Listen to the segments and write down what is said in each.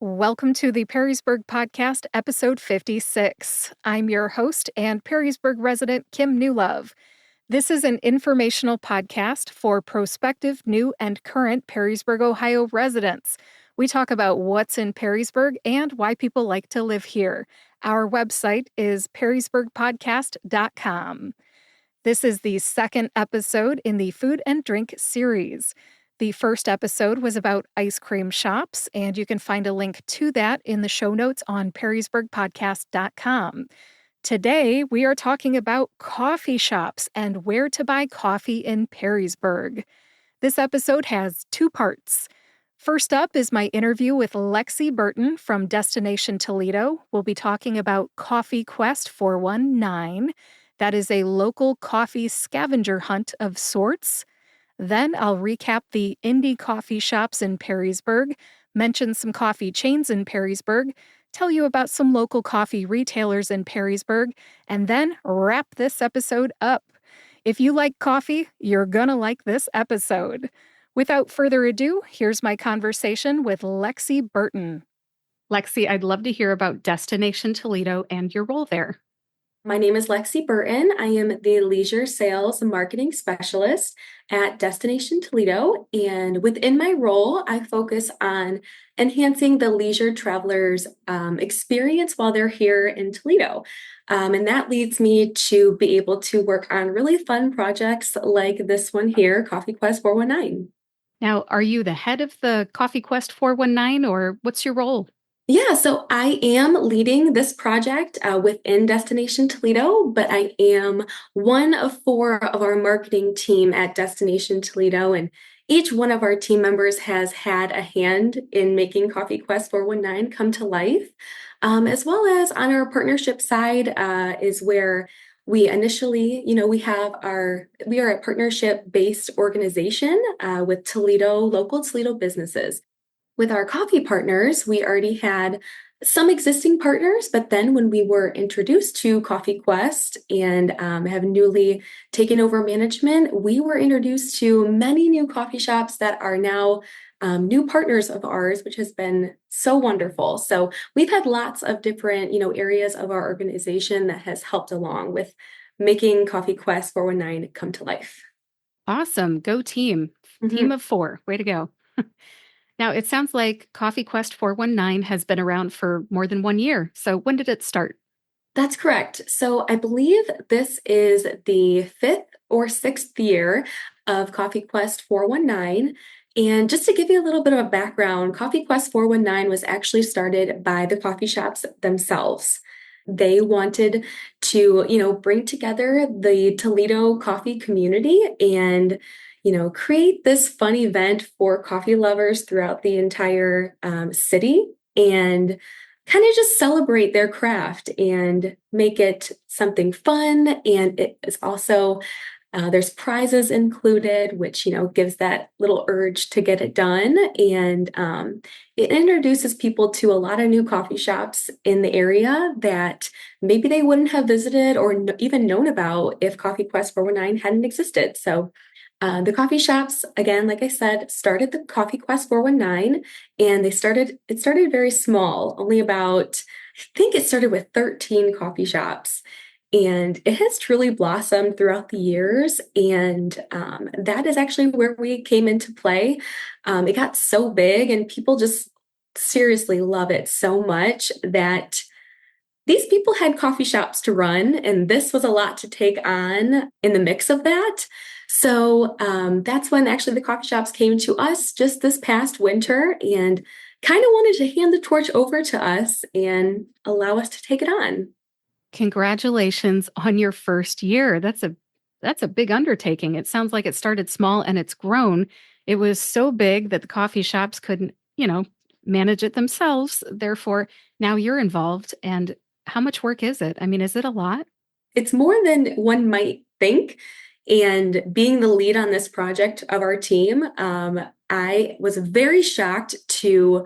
Welcome to the Perrysburg Podcast, episode 56. I'm your host and Perrysburg resident, Kim Newlove. This is an informational podcast for prospective, new, and current Perrysburg, Ohio residents. We talk about what's in Perrysburg and why people like to live here. Our website is perrysburgpodcast.com. This is the second episode in the Food and Drink series. The first episode was about ice cream shops, and you can find a link to that in the show notes on perrysburgpodcast.com. Today, we are talking about coffee shops and where to buy coffee in Perrysburg. This episode has two parts. First up is my interview with Lexi Burton from Destination Toledo. We'll be talking about Coffee Quest 419. That is a local coffee scavenger hunt of sorts. Then I'll recap the indie coffee shops in Perrysburg, mention some coffee chains in Perrysburg, tell you about some local coffee retailers in Perrysburg, and then wrap this episode up. If you like coffee, you're gonna like this episode. Without further ado, here's my conversation with Lexi Burton. Lexi, I'd love to hear about Destination Toledo and your role there. My name is Lexi Burton. I am the Leisure Sales and Marketing Specialist at Destination Toledo. And within my role, I focus on enhancing the leisure travelers' experience while they're here in Toledo. And that leads me to be able to work on really fun projects like this one here, Coffee Quest 419. Now, are you the head of the Coffee Quest 419, or what's your role? Yeah, so I am leading this project within Destination Toledo, but I am one of four of our marketing team at Destination Toledo, and each one of our team members has had a hand in making Coffee Quest 419 come to life, as well as on our partnership side is where we initially, we are a partnership-based organization with local Toledo businesses. With our coffee partners, we already had some existing partners, but then when we were introduced to Coffee Quest and have newly taken over management, we were introduced to many new coffee shops that are now new partners of ours, which has been so wonderful. So we've had lots of different, areas of our organization that has helped along with making Coffee Quest 419 come to life. Awesome. Go team. Mm-hmm. Team of four. Way to go. Now, it sounds like Coffee Quest 419 has been around for more than 1 year. So when did it start? That's correct. So I believe this is the 5th or 6th year of Coffee Quest 419. And just to give you a little bit of a background, Coffee Quest 419 was actually started by the coffee shops themselves. They wanted to, bring together the Toledo coffee community and create this fun event for coffee lovers throughout the entire city and kind of just celebrate their craft and make it something fun. And it is also, there's prizes included, which, gives that little urge to get it done. And it introduces people to a lot of new coffee shops in the area that maybe they wouldn't have visited or even known about if Coffee Quest 419 hadn't existed. So the coffee shops, again, like I said, started the Coffee Quest 419, and it started very small, only about, I think it started with 13 coffee shops, and it has truly blossomed throughout the years, and that is actually where we came into play. It got so big, and people just seriously love it so much that these people had coffee shops to run, and this was a lot to take on in the mix of that. So that's when actually the coffee shops came to us just this past winter and kind of wanted to hand the torch over to us and allow us to take it on. Congratulations on your first year. That's a big undertaking. It sounds like it started small and it's grown. It was so big that the coffee shops couldn't, manage it themselves. Therefore, now you're involved. And how much work is it? I mean, is it a lot? It's more than one might think. And being the lead on this project of our team, I was very shocked to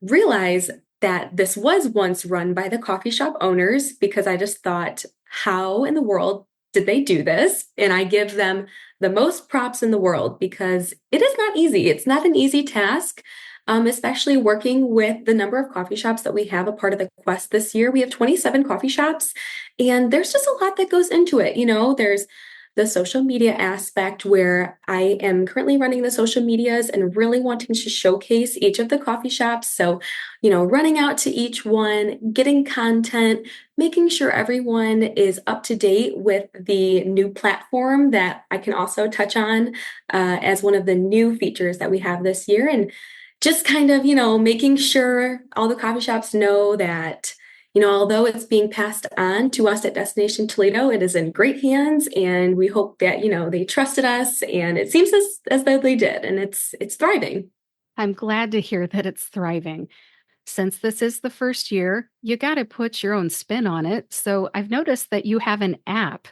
realize that this was once run by the coffee shop owners, because I just thought, how in the world did they do this? And I give them the most props in the world because it is not easy. It's not an easy task. especially working with the number of coffee shops that we have a part of the quest this year. We have 27 coffee shops, and there's just a lot that goes into it. There's the social media aspect where I am currently running the social medias and really wanting to showcase each of the coffee shops. So, running out to each one, getting content, making sure everyone is up to date with the new platform that I can also touch on as one of the new features that we have this year. And just kind of, making sure all the coffee shops know that although it's being passed on to us at Destination Toledo, it is in great hands, and we hope that, they trusted us, and it seems as though they did, and it's thriving. I'm glad to hear that it's thriving. Since this is the first year, you got to put your own spin on it. So I've noticed that you have an app.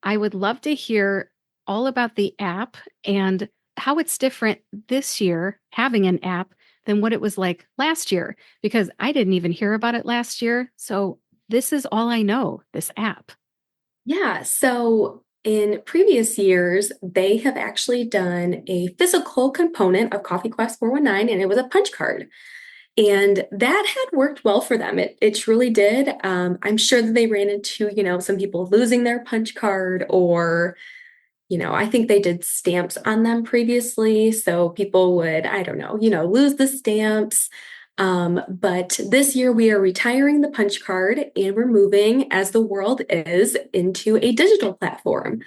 I would love to hear all about the app and how it's different this year having an app than what it was like last year, because I didn't even hear about it last year. So this is all I know, this app. Yeah, so in previous years, they have actually done a physical component of Coffee Quest 419, and it was a punch card. And that had worked well for them. It truly did. I'm sure that they ran into, some people losing their punch card, or, I think they did stamps on them previously. So people would, I don't know, lose the stamps. But this year we are retiring the punch card and we're moving, as the world is, into a digital platform.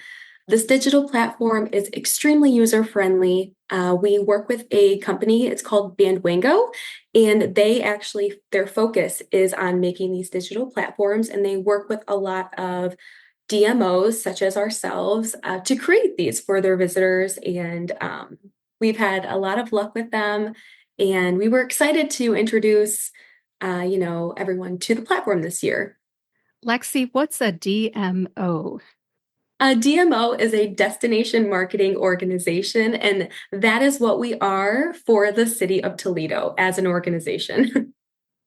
This digital platform is extremely user friendly. We work with a company, it's called Bandwango, and their focus is on making these digital platforms, and they work with a lot of DMOs, such as ourselves, to create these for their visitors. And we've had a lot of luck with them, and we were excited to introduce, everyone to the platform this year. Lexi, what's a DMO? A DMO is a destination marketing organization, and that is what we are for the city of Toledo as an organization.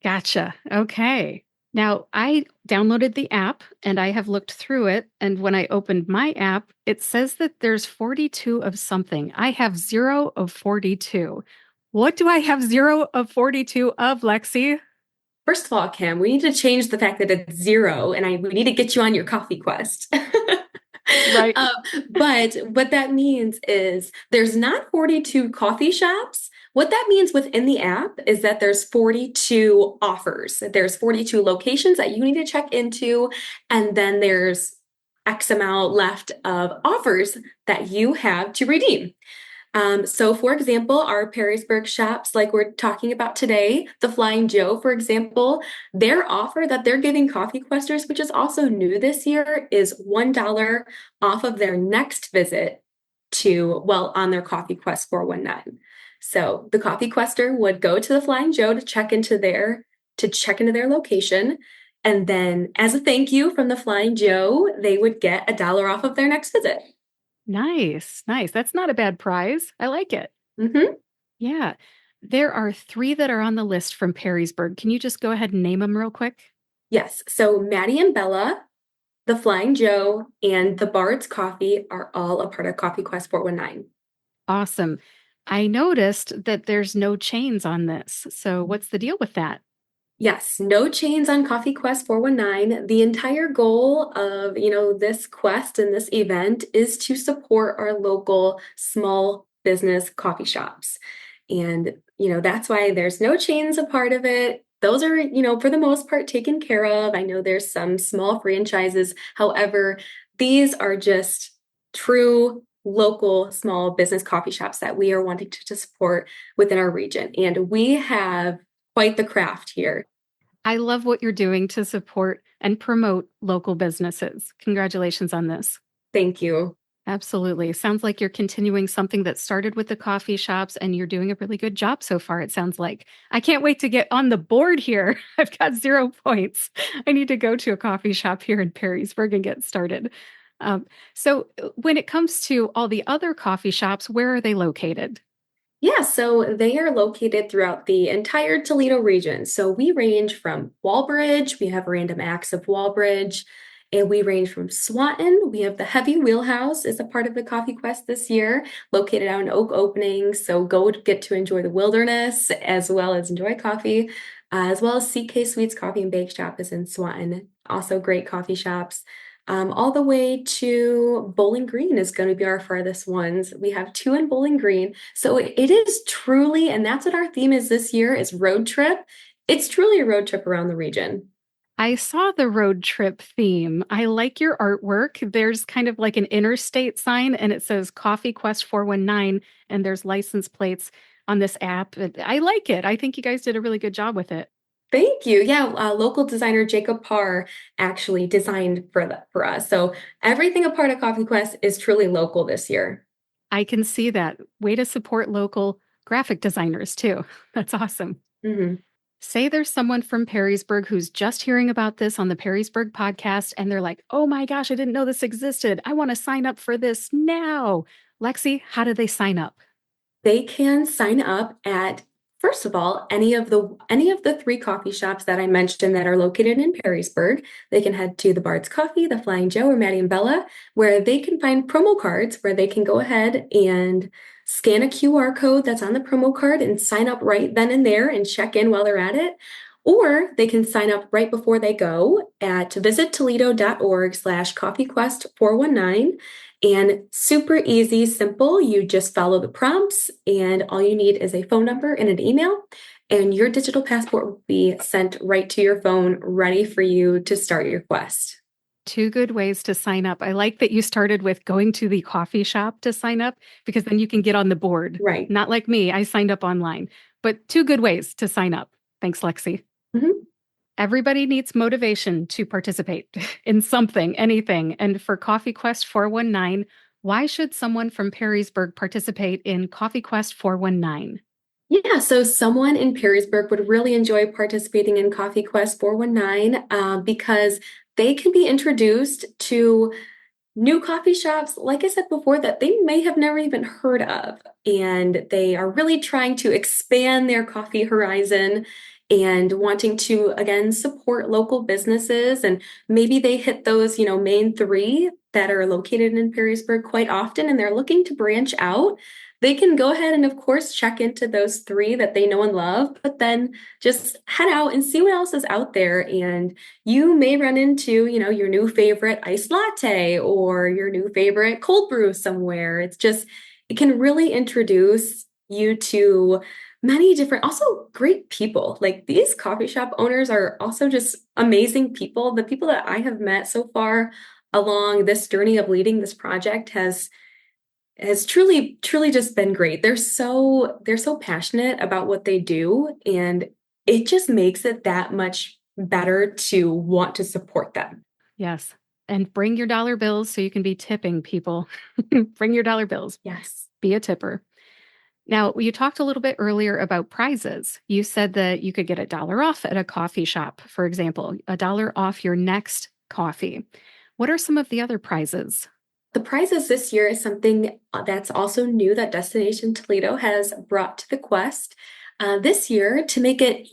Gotcha. Okay. Now, I downloaded the app and I have looked through it. And when I opened my app, it says that there's 42 of something. I have 0 of 42. What do I have 0 of 42 of, Lexi? First of all, Kim, we need to change the fact that it's zero, and we need to get you on your coffee quest. Right. Um, but what that means is there's not 42 coffee shops. What that means within the app is that there's 42 offers. There's 42 locations that you need to check into, and then there's X amount left of offers that you have to redeem. So for example, our Perrysburg shops, like we're talking about today, the Flying Joe, for example, their offer that they're giving coffee questers, which is also new this year, is $1 off of their next visit on their Coffee Quest 419. So the coffee quester would go to the Flying Joe to check into their location. And then as a thank you from the Flying Joe, they would get $1 off of their next visit. Nice. Nice. That's not a bad prize. I like it. Mhm. Yeah. There are 3 that are on the list from Perrysburg. Can you just go ahead and name them real quick? Yes. So Maddie and Bella, the Flying Joe, and the Bard's Coffee are all a part of Coffee Quest 419. Awesome. I noticed that there's no chains on this. So what's the deal with that? Yes, no chains on Coffee Quest 419. The entire goal of, this quest and this event is to support our local small business coffee shops. And, that's why there's no chains a part of it. Those are, for the most part taken care of. I know there's some small franchises. However, these are just true local small business coffee shops that we are wanting to support within our region. And we have quite the craft here. I love what you're doing to support and promote local businesses. Congratulations on this. Thank you. Absolutely. Sounds like you're continuing something that started with the coffee shops and you're doing a really good job so far, it sounds like. I can't wait to get on the board here. I've got 0 points. I need to go to a coffee shop here in Perrysburg and get started. When it comes to all the other coffee shops, where are they located? Yeah, so they are located throughout the entire Toledo region. So we range from Walbridge, we have Random Acts of Walbridge, And we range from Swanton. We have the Heavy Wheelhouse is a part of the Coffee Quest this year, located out in Oak Opening. So go get to enjoy the wilderness as well as enjoy coffee, as well as CK Sweets Coffee and Bake Shop is in Swanton. Also great coffee shops. All the way to Bowling Green is going to be our farthest ones. We have two in Bowling Green. So it is truly, and that's what our theme is this year, is road trip. It's truly a road trip around the region. I saw the road trip theme. I like your artwork. There's kind of like an interstate sign and it says Coffee Quest 419 and there's license plates on this app. I like it. I think you guys did a really good job with it. Thank you. Yeah, local designer Jacob Parr actually designed for us. So everything a part of Coffee Quest is truly local this year. I can see that. Way to support local graphic designers too. That's awesome. Mhm. Say there's someone from Perrysburg who's just hearing about this on the Perrysburg podcast and they're like, oh my gosh, I didn't know this existed. I want to sign up for this now. Lexi, how do they sign up? They can sign up at, first of all, any of the three coffee shops that I mentioned that are located in Perrysburg. They can head to the Bard's Coffee, the Flying Joe, or Maddie and Bella, where they can find promo cards where they can go ahead and scan a QR code that's on the promo card and sign up right then and there and check in while they're at it. Or they can sign up right before they go at visittoledo.org/coffeequest419. And super easy, simple. You just follow the prompts, and all you need is a phone number and an email, and your digital passport will be sent right to your phone, ready for you to start your quest. Two good ways to sign up. I like that you started with going to the coffee shop to sign up because then you can get on the board. Right. Not like me, I signed up online, but two good ways to sign up. Thanks, Lexi. Mhm. Everybody needs motivation to participate in something, anything. And for Coffee Quest 419, why should someone from Perrysburg participate in Coffee Quest 419? Yeah, so someone in Perrysburg would really enjoy participating in Coffee Quest 419 because they can be introduced to new coffee shops, like I said before, that they may have never even heard of. And they are really trying to expand their coffee horizon and wanting to, again, support local businesses. And maybe they hit those, main three that are located in Perrysburg quite often, and they're looking to branch out. They can go ahead and, of course, check into those three that they know and love, but then just head out and see what else is out there. And you may run into, your new favorite iced latte or your new favorite cold brew somewhere. It can really introduce you to many different, also great people. Like these coffee shop owners are also just amazing people. The people that I have met so far along this journey of leading this project has truly, truly just been great. They're so passionate about what they do, and it just makes it that much better to want to support them. Yes. And bring your dollar bills so you can be tipping people. Bring your dollar bills. Yes. Be a tipper. Now, you talked a little bit earlier about prizes. You said that you could get $1 off at a coffee shop, for example, $1 off your next coffee. What are some of the other prizes? The prizes this year is something that's also new that Destination Toledo has brought to the quest this year to make it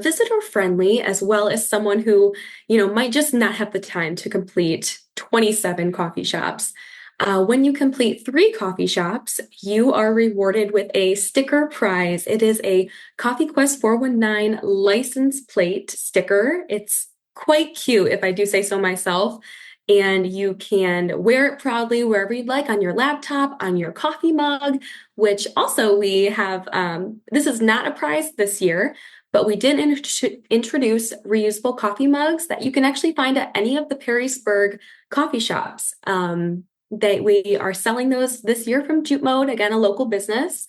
visitor friendly, as well as someone who, might just not have the time to complete 27 coffee shops. When you complete 3 coffee shops, you are rewarded with a sticker prize. It is a Coffee Quest 419 license plate sticker. It's quite cute, if I do say so myself. And you can wear it proudly wherever you'd like, on your laptop, on your coffee mug, which also we have. This is not a prize this year, but we did introduce reusable coffee mugs that you can actually find at any of the Perrysburg coffee shops. We are selling those this year from Jute Mode, again, a local business.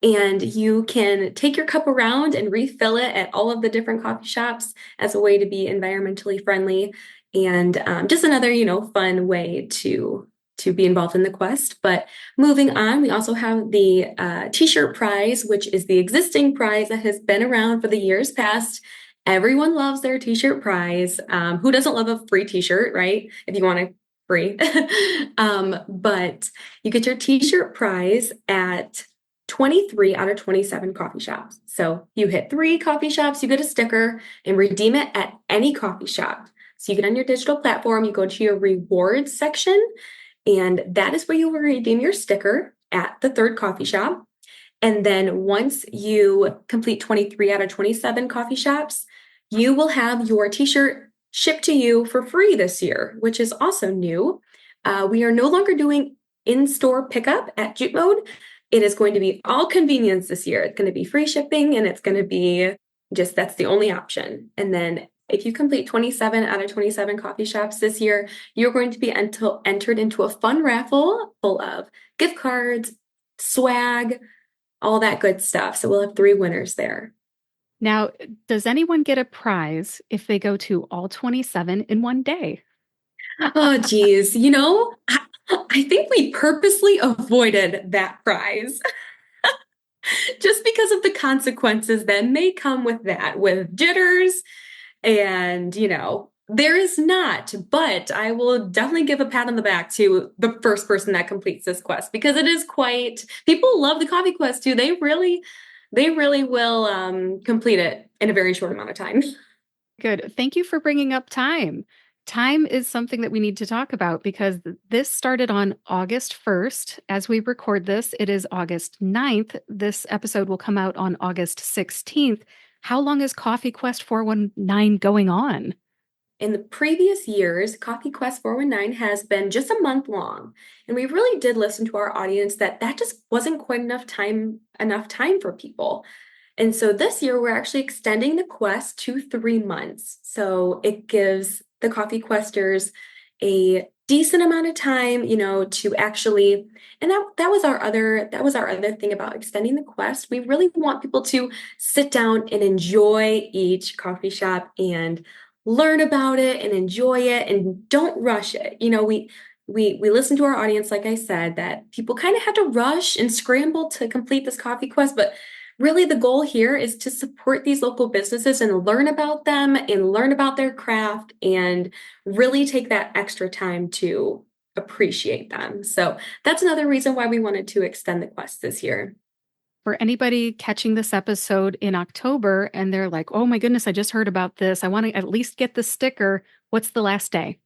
And you can take your cup around and refill it at all of the different coffee shops as a way to be environmentally friendly, and just another, fun way to be involved in the quest. But moving on, we also have the t-shirt prize, which is the existing prize that has been around for the years past. Everyone loves their t-shirt prize. Who doesn't love a free t-shirt, right? If you want to free. But you get your t-shirt prize at 23 out of 27 coffee shops. So you hit 3 coffee shops, you get a sticker and redeem it at any coffee shop. So you get on your digital platform, you go to your rewards section, and that is where you will redeem your sticker at the third coffee shop. And then once you complete 23 out of 27 coffee shops, you will have your t-shirt shipped to you for free this year, which is also new. We are no longer doing in-store pickup at Jute Mode. It is going to be all convenience this year. It's going to be free shipping, and it's going to be just, that's the only option. And then if you complete 27 out of 27 coffee shops this year, you're going to be entered into a fun raffle full of gift cards, swag, all that good stuff. So we'll have 3 winners there. Now, does anyone get a prize if they go to all 27 in one day? Oh, geez. I think we purposely avoided that prize just because of the consequences that may come with that, with jitters. And, there is not, but I will definitely give a pat on the back to the first person that completes this quest, because it is people love the coffee quest too. They really will complete it in a very short amount of time. Good. Thank you for bringing up time. Time is something that we need to talk about because this started on August 1st. As we record this, it is August 9th. This episode will come out on August 16th. How long is Coffee Quest 419 going on? In the previous years, Coffee Quest 419 has been just a month long. And we really did listen to our audience that just wasn't quite enough time for people. And so this year, we're actually extending the quest to 3 months. So it gives the Coffee Questers a decent amount of time, to actually, and that was our other thing about extending the quest. We really want people to sit down and enjoy each coffee shop and learn about it and enjoy it, and don't rush it. We listen to our audience, like I said, that people kind of have to rush and scramble to complete this coffee quest, but really the goal here is to support these local businesses and learn about them and learn about their craft and really take that extra time to appreciate them. So that's another reason why we wanted to extend the quest this year. For anybody catching this episode in October and they're like, oh my goodness, I just heard about this. I want to at least get the sticker. What's the last day?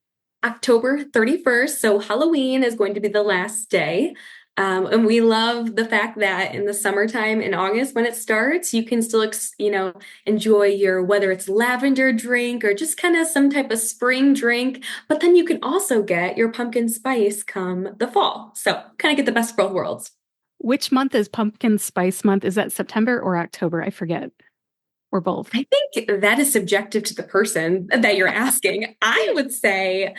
October 31st. So Halloween is going to be the last day. And we love the fact that in the summertime in August, when it starts, you can still, enjoy your, whether it's lavender drink or just kind of some type of spring drink, but then you can also get your pumpkin spice come the fall. So kind of get the best of both worlds. Which month is Pumpkin Spice Month? Is that September or October? I forget. Or both. I think that is subjective to the person that you're asking. I would say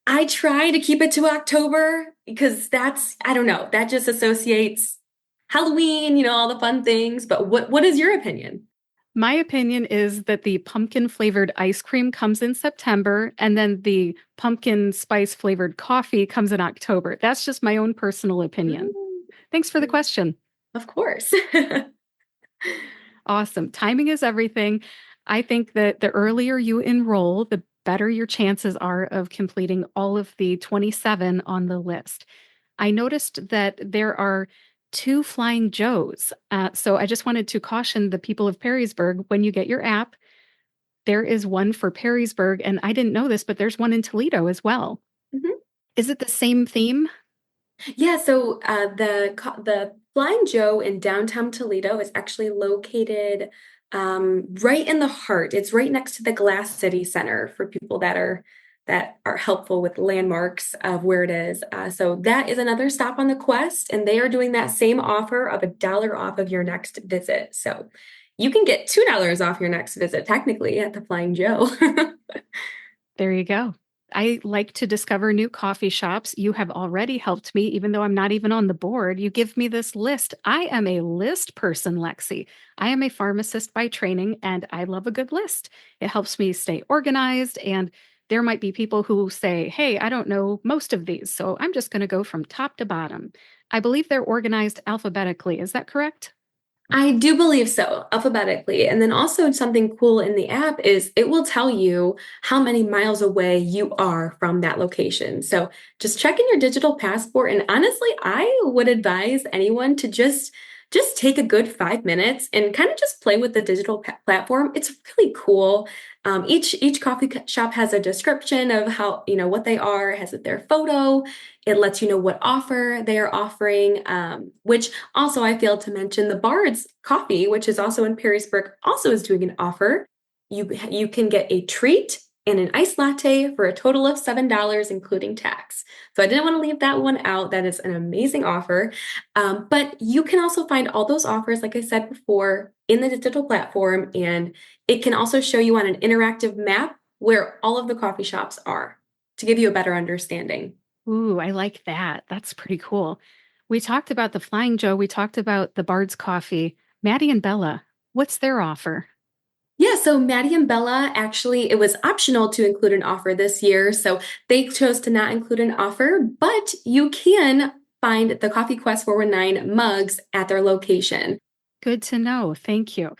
I try to keep it to October because I don't know, that just associates Halloween, all the fun things. But what is your opinion? My opinion is that the pumpkin flavored ice cream comes in September and then the pumpkin spice flavored coffee comes in October. That's just my own personal opinion. Thanks for the question. Of course. Awesome. Timing is everything. I think that the earlier you enroll, the better your chances are of completing all of the 27 on the list. I noticed that there are 2 Flying Joes. So I just wanted to caution the people of Perrysburg, when you get your app, there is one for Perrysburg. And I didn't know this, but there's one in Toledo as well. Mhm. Is it the same theme? Yeah, so the Flying Joe in downtown Toledo is actually located right in the heart. It's right next to the Glass City Center for people that are helpful with landmarks of where it is. So that is another stop on the quest, and they are doing that same offer of $1 off of your next visit. So you can get $2 off your next visit, technically, at the Flying Joe. There you go. I like to discover new coffee shops. You have already helped me, even though I'm not even on the board. You give me this list. I am a list person, Lexi. I am a pharmacist by training, and I love a good list. It helps me stay organized. And there might be people who say, hey, I don't know most of these, so I'm just going to go from top to bottom. I believe they're organized alphabetically. Is that correct? I do believe so, alphabetically. And then also something cool in the app is it will tell you how many miles away you are from that location. So just check in your digital passport. And honestly, I would advise anyone to just just take a good 5 minutes and kind of just play with the digital platform. It's really cool. Each coffee shop has a description of how, what they are, has their photo. It lets you know what offer they are offering, which also I failed to mention the Bard's Coffee, which is also in Perrysburg, also is doing an offer. You can get a treat and an iced latte for a total of $7, including tax. So I didn't want to leave that one out. That is an amazing offer. But you can also find all those offers, like I said before, in the digital platform, and it can also show you on an interactive map where all of the coffee shops are to give you a better understanding. Ooh, I like that. That's pretty cool. We talked about the Flying Joe. We talked about the Bard's Coffee. Maddie and Bella, what's their offer? Yeah, so Maddie and Bella actually, it was optional to include an offer this year. So they chose to not include an offer, but you can find the Coffee Quest 419 mugs at their location. Good to know. Thank you.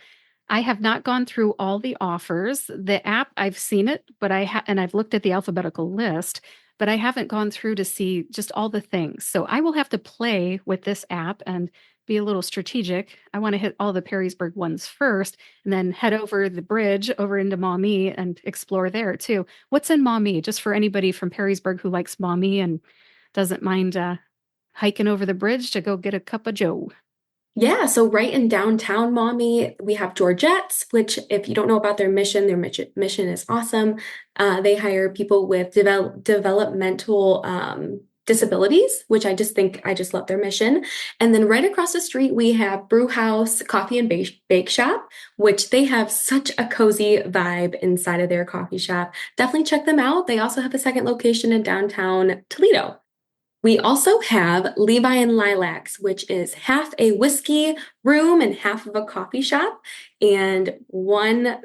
I have not gone through all the offers. The app, I've seen it, but and I've looked at the alphabetical list, but I haven't gone through to see just all the things. So I will have to play with this app and be a little strategic. I want to hit all the Perrysburg ones first and then head over the bridge over into Maumee and explore there too. What's in Maumee? Just for anybody from Perrysburg who likes Maumee and doesn't mind hiking over the bridge to go get a cup of Joe. Yeah, so right in downtown Maumee, we have Georgette's, which, if you don't know about their mission is awesome. They hire people with developmental disabilities, which I just think I just love their mission. And then right across the street, we have Brew House Coffee and Bake Shop, which they have such a cozy vibe inside of their coffee shop. Definitely check them out. They also have a second location in downtown Toledo. We also have Levi and Lilacs, which is half a whiskey room and half of a coffee shop. And one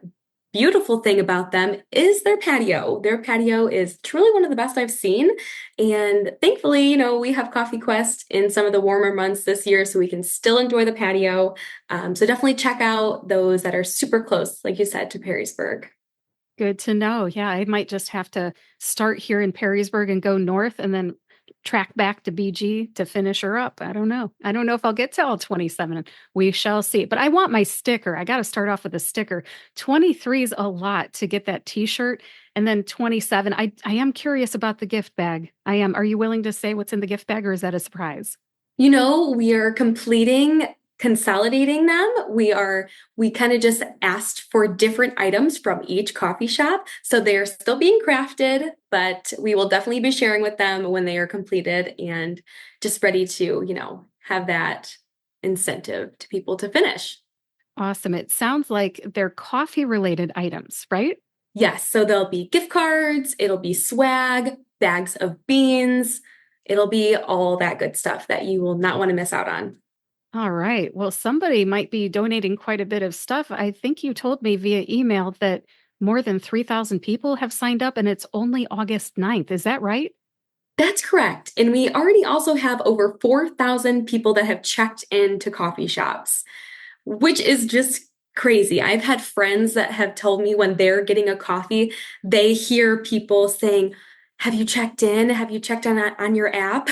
beautiful thing about them is their patio. Their patio is truly one of the best I've seen. And thankfully, we have Coffee Quest in some of the warmer months this year, so we can still enjoy the patio. So definitely check out those that are super close, like you said, to Perrysburg. Good to know. Yeah, I might just have to start here in Perrysburg and go north and then track back to BG to finish her up. I don't know. I don't know if I'll get to all 27. We shall see. But I want my sticker. I got to start off with a sticker. 23 is a lot to get that t-shirt. And then 27. I am curious about the gift bag. I am. Are you willing to say what's in the gift bag or is that a surprise? We are consolidating them. We kind of just asked for different items from each coffee shop. So they're still being crafted, but we will definitely be sharing with them when they are completed and just ready to, have that incentive to people to finish. Awesome. It sounds like they're coffee related items, right? Yes, so there'll be gift cards, it'll be swag, bags of beans, it'll be all that good stuff that you will not want to miss out on. All right. Well, somebody might be donating quite a bit of stuff. I think you told me via email that more than 3,000 people have signed up and it's only August 9th. Is that right? That's correct. And we already also have over 4,000 people that have checked into coffee shops, which is just crazy. I've had friends that have told me when they're getting a coffee, they hear people saying, "Have you checked in? Have you checked on your app?"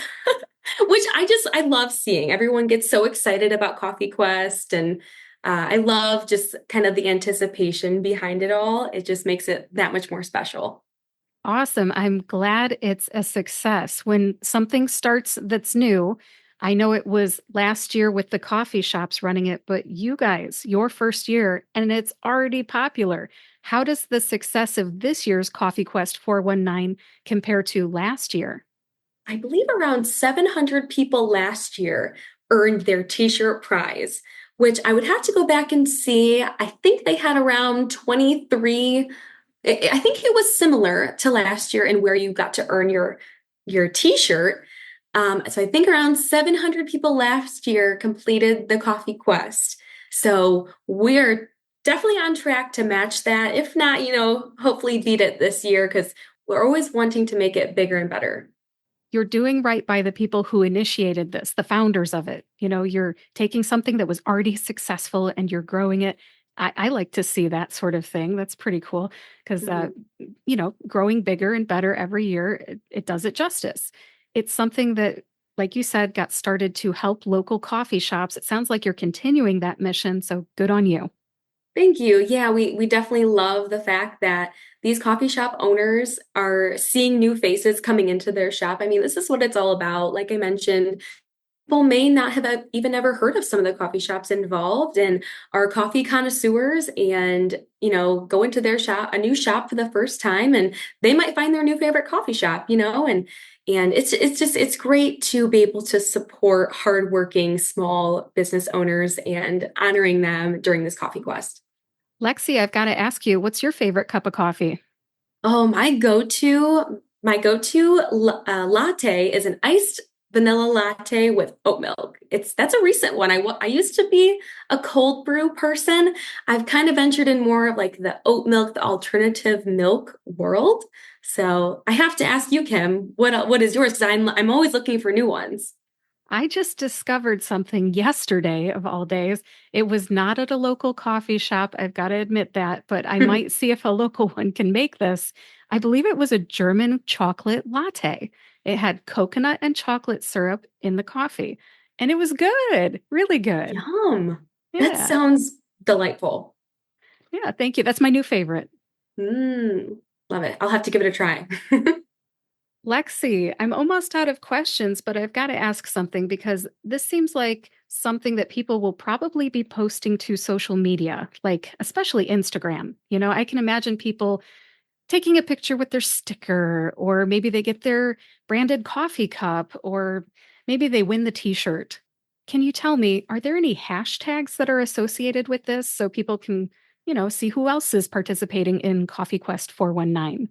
Which I love seeing. Everyone gets so excited about Coffee Quest, and I love just kind of the anticipation behind it all. It just makes it that much more special. Awesome. I'm glad it's a success. When something starts that's new, I know it was last year with the coffee shops running it, but you guys, your first year, and it's already popular. How does the success of this year's Coffee Quest 419 compare to last year? I believe around 700 people last year earned their t-shirt prize, which I would have to go back and see. I think they had around 23. I think it was similar to last year in where you got to earn your t-shirt. So I think around 700 people last year completed the Coffee Quest. So we're definitely on track to match that. If not, hopefully beat it this year because we're always wanting to make it bigger and better. You're doing right by the people who initiated this, the founders of it. You're taking something that was already successful and you're growing it. I like to see that sort of thing. That's pretty cool because, Mhm. growing bigger and better every year, it does it justice. It's something that, like you said, got started to help local coffee shops. It sounds like you're continuing that mission, so good on you. Thank you. Yeah, we definitely love the fact that these coffee shop owners are seeing new faces coming into their shop. I mean, this is what it's all about. Like I mentioned, people may not have even ever heard of some of the coffee shops involved and are coffee connoisseurs and, go into their shop, a new shop for the first time, and they might find their new favorite coffee shop, and it's great to be able to support hardworking small business owners and honoring them during this coffee quest. Lexi, I've got to ask you, what's your favorite cup of coffee? Oh, my go-to latte is an iced vanilla latte with oat milk. That's a recent one. I used to be a cold brew person. I've kind of ventured in more of like the oat milk, the alternative milk world. So I have to ask you, Kim, what is yours? Because I'm always looking for new ones. I just discovered something yesterday of all days. It was not at a local coffee shop. I've got to admit that, but I might see if a local one can make this. I believe it was a German chocolate latte. It had coconut and chocolate syrup in the coffee, and it was good, really good. Yum. That Yeah. sounds delightful. Yeah. Thank you. That's my new favorite. Mm, love it. I'll have to give it a try. Lexi, I'm almost out of questions, but I've got to ask something because this seems like something that people will probably be posting to social media, like especially Instagram. I can imagine people taking a picture with their sticker, or maybe they get their branded coffee cup, or maybe they win the t shirt. Can you tell me, are there any hashtags that are associated with this so people can, see who else is participating in Coffee Quest 419?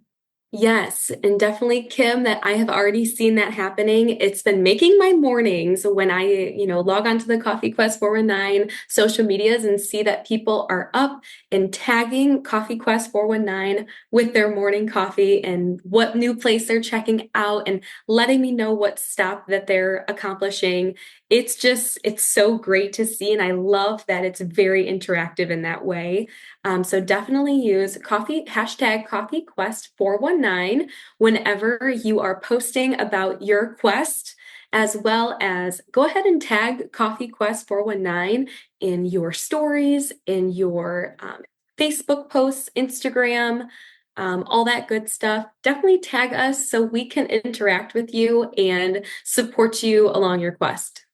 Yes, and definitely, Kim, that I have already seen that happening. It's been making my mornings when I log onto the Coffee Quest 419 social medias and see that people are up and tagging Coffee Quest 419 with their morning coffee and what new place they're checking out and letting me know what stop that they're accomplishing. It's so great to see, and I love that it's very interactive in that way. So definitely use hashtag Coffee Quest 419 whenever you are posting about your quest, as well as go ahead and tag Coffee Quest 419 in your stories, in your Facebook posts, Instagram, all that good stuff. Definitely tag us so we can interact with you and support you along your quest.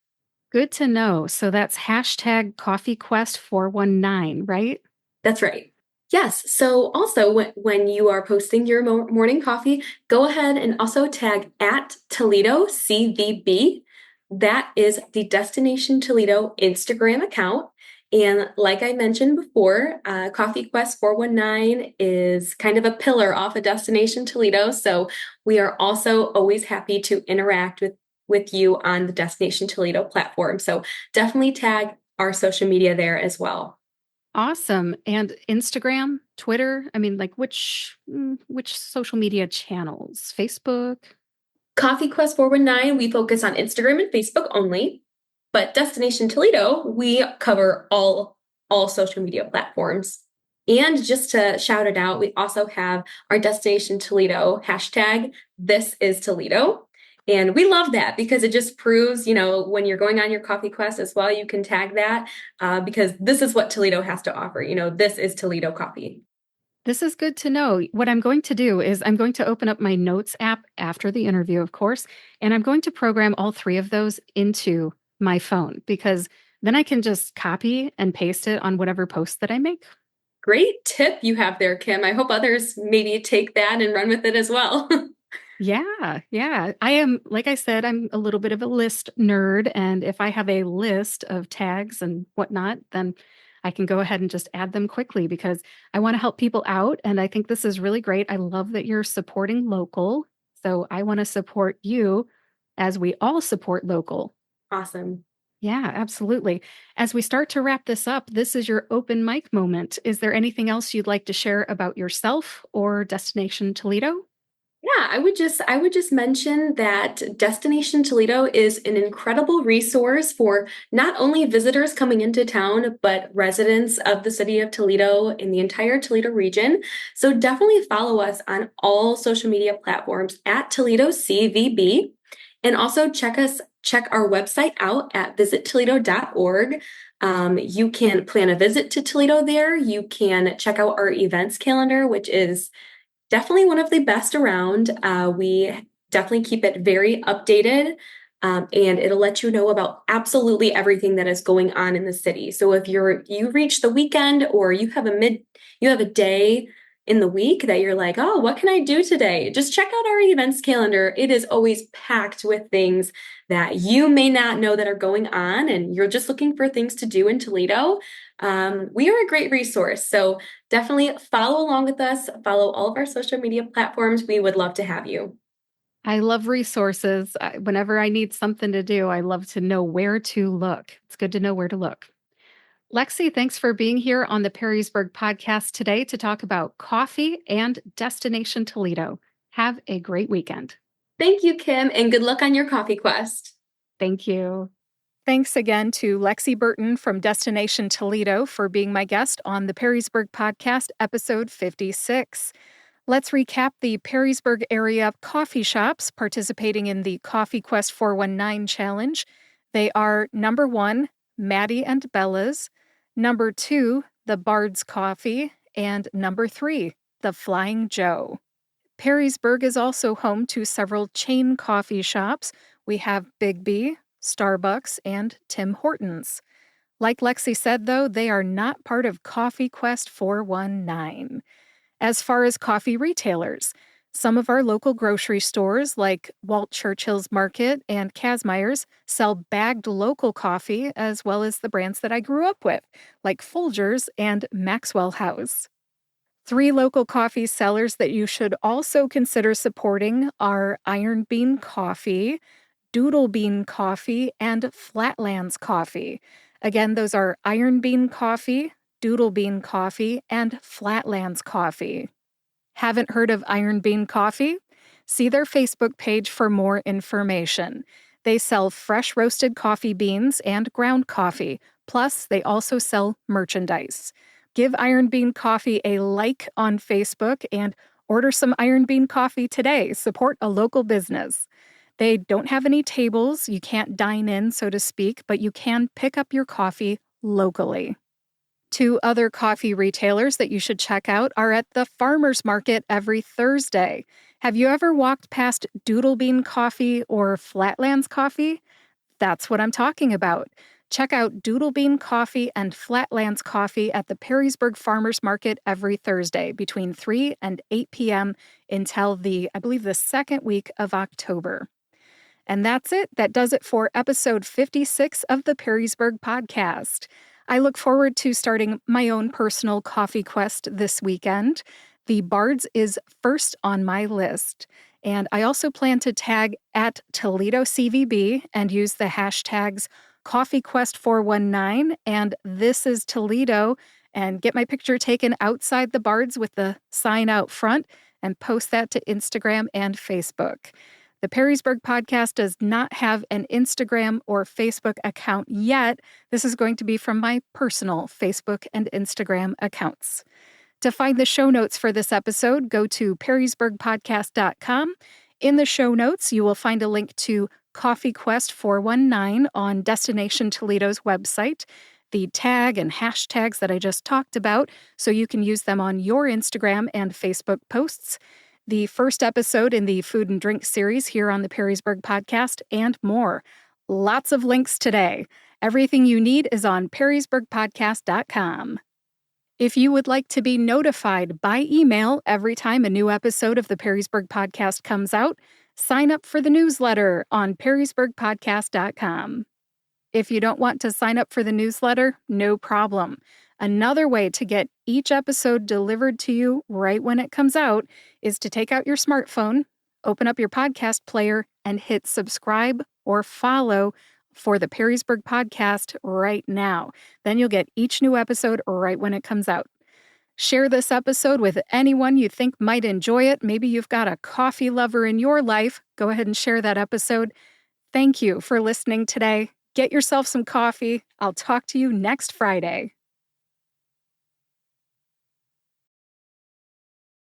Good to know. So that's hashtag Coffee Quest 419, right? That's right. Yes. So also when you are posting your morning coffee, go ahead and also tag at Toledo CVB. That is the Destination Toledo Instagram account. And like I mentioned before, Coffee Quest 419 is kind of a pillar off of Destination Toledo. So we are also always happy to interact with you on the Destination Toledo platform. So definitely tag our social media there as well. Awesome. And Instagram, Twitter, I mean, like which social media channels? Facebook? Coffee Quest 419, we focus on Instagram and Facebook only, but Destination Toledo, we cover all social media platforms. And just to shout it out, we also have our Destination Toledo hashtag, this is Toledo. And we love that because it just proves, when you're going on your coffee quest as well, you can tag that because this is what Toledo has to offer. This is Toledo coffee. This is good to know. What I'm going to do is I'm going to open up my notes app after the interview, of course, and I'm going to program all three of those into my phone because then I can just copy and paste it on whatever post that I make. Great tip you have there, Kim. I hope others maybe take that and run with it as well. Yeah, yeah. I am, like I said, I'm a little bit of a list nerd. And if I have a list of tags and whatnot, then I can go ahead and just add them quickly because I want to help people out. And I think this is really great. I love that you're supporting local. So I want to support you as we all support local. Awesome. Yeah, absolutely. As we start to wrap this up, this is your open mic moment. Is there anything else you'd like to share about yourself or Destination Toledo? Yeah, I would just mention that Destination Toledo is an incredible resource for not only visitors coming into town, but residents of the city of Toledo in the entire Toledo region. So definitely follow us on all social media platforms at Toledo CVB. And also check our website out at visittoledo.org. You can plan a visit to Toledo there. You can check out our events calendar, which is definitely one of the best around. We definitely keep it very updated, and it'll let you know about absolutely everything that is going on in the city. So if you reach the weekend or you have a day in the week that you're like, oh, what can I do today? Just check out our events calendar. It is always packed with things that you may not know that are going on, and you're just looking for things to do in Toledo. We are a great resource. So definitely follow along with us, follow all of our social media platforms. We would love to have you. I love resources. Whenever I need something to do, I love to know where to look. It's good to know where to look. Lexi, thanks for being here on the Perrysburg Podcast today to talk about coffee and Destination Toledo. Have a great weekend. Thank you, Kim, and good luck on your coffee quest. Thank you. Thanks again to Lexi Burton from Destination Toledo for being my guest on the Perrysburg Podcast, episode 56. Let's recap the Perrysburg area coffee shops participating in the Coffee Quest 419 challenge. They are number 1, Maddie and Bella's, number 2, the Bard's Coffee, and number 3, the Flying Joe. Perrysburg is also home to several chain coffee shops. We have Big B, Starbucks, and Tim Hortons. Like Lexi said, though, they are not part of Coffee Quest 419. As far as coffee retailers, some of our local grocery stores like Walt Churchill's Market and Kazmeyer's sell bagged local coffee as well as the brands that I grew up with, like Folgers and Maxwell House. 3 local coffee sellers that you should also consider supporting are Iron Bean Coffee, Doodle Bean Coffee, and Flatlands Coffee. Again, those are Iron Bean Coffee, Doodle Bean Coffee, and Flatlands Coffee. Haven't heard of Iron Bean Coffee? See their Facebook page for more information. They sell fresh roasted coffee beans and ground coffee, plus they also sell merchandise. Give Iron Bean Coffee a like on Facebook and order some Iron Bean Coffee today. Support a local business. They don't have any tables. You can't dine in, so to speak, but you can pick up your coffee locally. 2 other coffee retailers that you should check out are at the Farmers Market every Thursday. Have you ever walked past Doodle Bean Coffee or Flatlands Coffee? That's what I'm talking about. Check out Doodle Bean Coffee and Flatlands Coffee at the Perrysburg Farmers Market every Thursday between 3 and 8 p.m. until I believe the second week of October. And that's it. That does it for episode 56 of the Perrysburg Podcast. I look forward to starting my own personal coffee quest this weekend. The Bards is first on my list. And I also plan to tag at Toledo CVB and use the hashtags CoffeeQuest419 and This is Toledo and get my picture taken outside the Bards with the sign out front and post that to Instagram and Facebook. The Perrysburg Podcast does not have an Instagram or Facebook account yet. This is going to be from my personal Facebook and Instagram accounts. To find the show notes for this episode, go to perrysburgpodcast.com. In the show notes, you will find a link to Coffee Quest 419 on Destination Toledo's website, the tag and hashtags that I just talked about, so you can use them on your Instagram and Facebook posts, the first episode in the Food and Drink series here on the Perrysburg Podcast, and more. Lots of links today. Everything you need is on perrysburgpodcast.com. If you would like to be notified by email every time a new episode of the Perrysburg Podcast comes out, sign up for the newsletter on perrysburgpodcast.com. If you don't want to sign up for the newsletter, no problem. Another way to get each episode delivered to you right when it comes out is to take out your smartphone, open up your podcast player, and hit subscribe or follow for the Perrysburg Podcast right now. Then you'll get each new episode right when it comes out. Share this episode with anyone you think might enjoy it. Maybe you've got a coffee lover in your life. Go ahead and share that episode. Thank you for listening today. Get yourself some coffee. I'll talk to you next Friday.